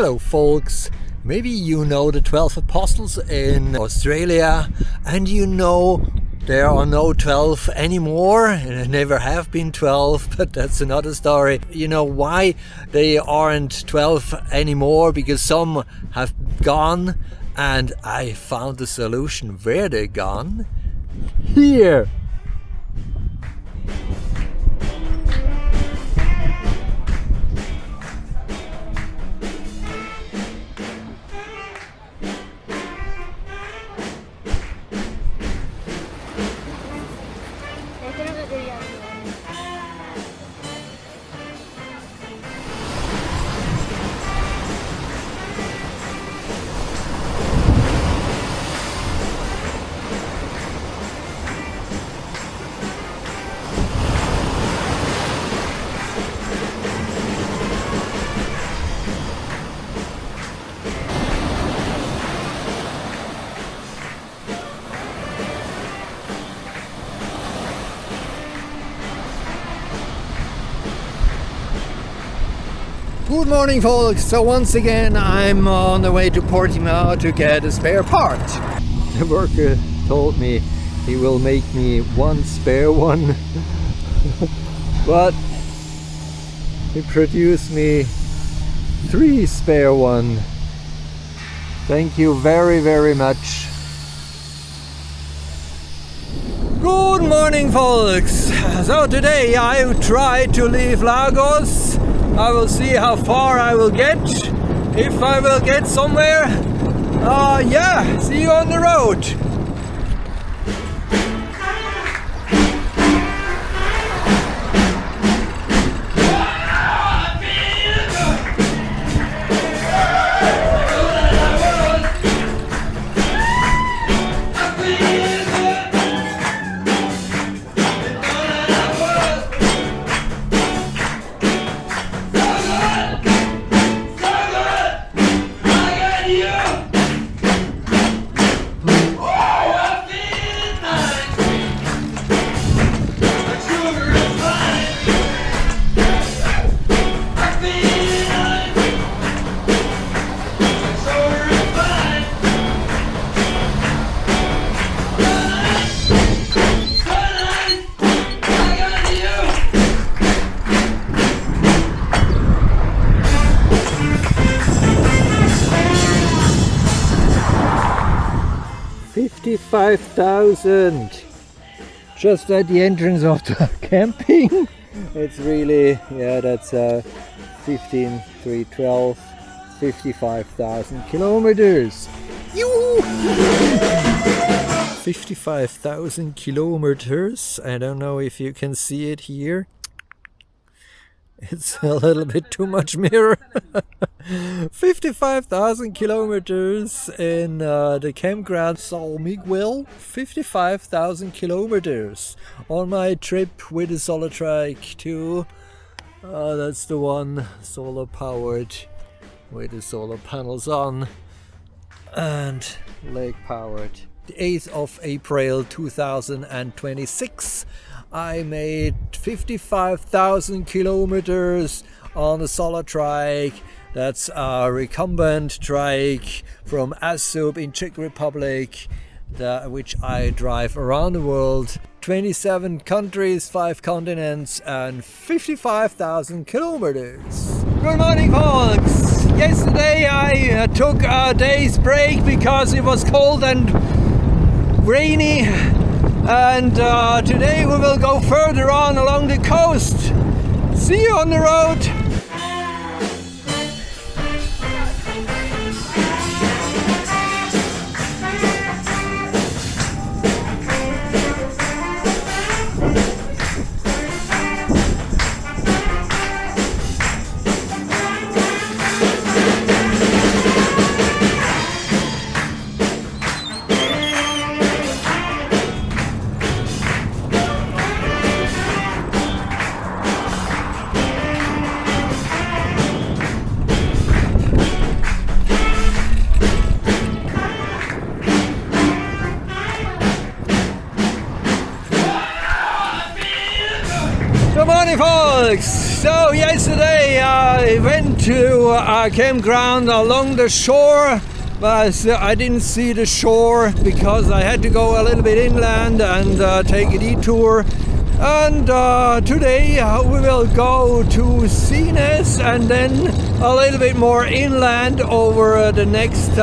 Hello folks, maybe you know the 12 apostles in Australia, and you know there are no 12 anymore, and there never have been 12, but that's another story. You know why they aren't 12 anymore? Because some have gone, and I found the solution. Where they gone? Here! Good morning folks, so once again I'm on the way to Portugal to get a spare part. The worker told me he will make me one spare one, but he produced me 3 spare one. Thank you very much. Good morning folks, so today I tried to leave Lagos. I will see how far I will get, if I will get somewhere. Yeah, see you on the road. 55,000 just at the entrance of the camping. It's really, yeah, that's 15,312, 55,000 kilometers. 55,000 kilometers. I don't know if you can see it here. It's a little bit too much mirror. 55,000 kilometers in the campground San Miguel. 55,000 kilometers on my trip with the Solatrike II. That's the one, solar powered, with the solar panels on and leg powered. The 8th of April 2026. I made 55,000 kilometers on the Solatrike. That's a recumbent trike from Azub in Czech Republic, which I drive around the world. 27 countries, 5 continents, and 55,000 kilometers. Good morning folks! Yesterday I took a day's break because it was cold and rainy. And today we will go further on along the coast. See you on the road. Good morning folks! So yesterday I went to a campground along the shore, but I didn't see the shore because I had to go a little bit inland and take a detour. And today we will go to Sines and then a little bit more inland over the next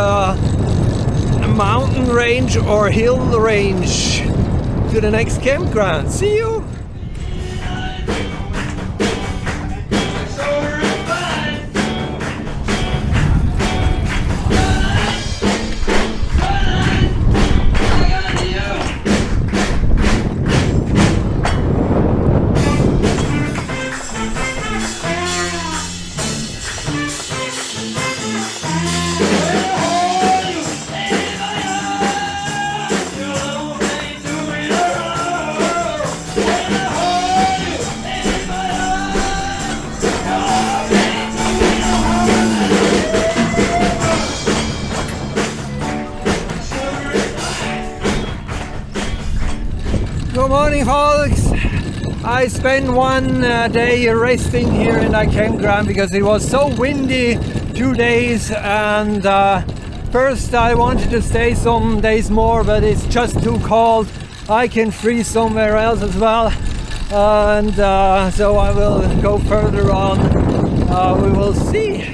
mountain range or hill range to the next campground. See you! Good morning, folks. I spent one day resting here in that campground because it was so windy 2 days, and first I wanted to stay some days more, but it's just too cold. I can freeze somewhere else as well, and so I will go further on. We will see.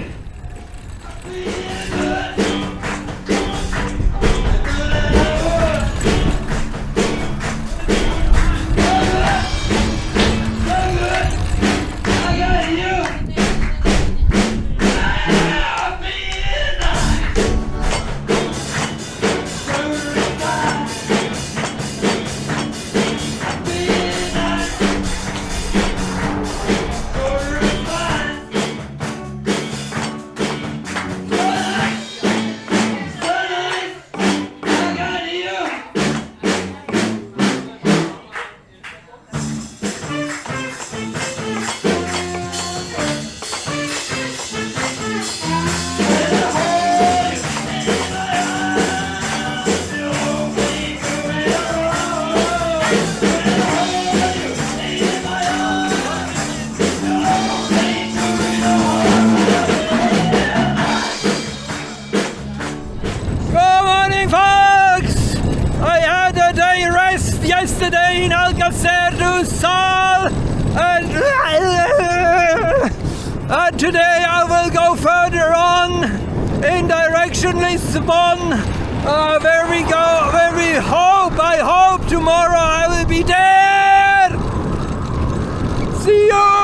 Yesterday in Alcacer do Sol, and today I will go further on in direction Lisbon, where we go, where we hope, I hope tomorrow I will be there. See you!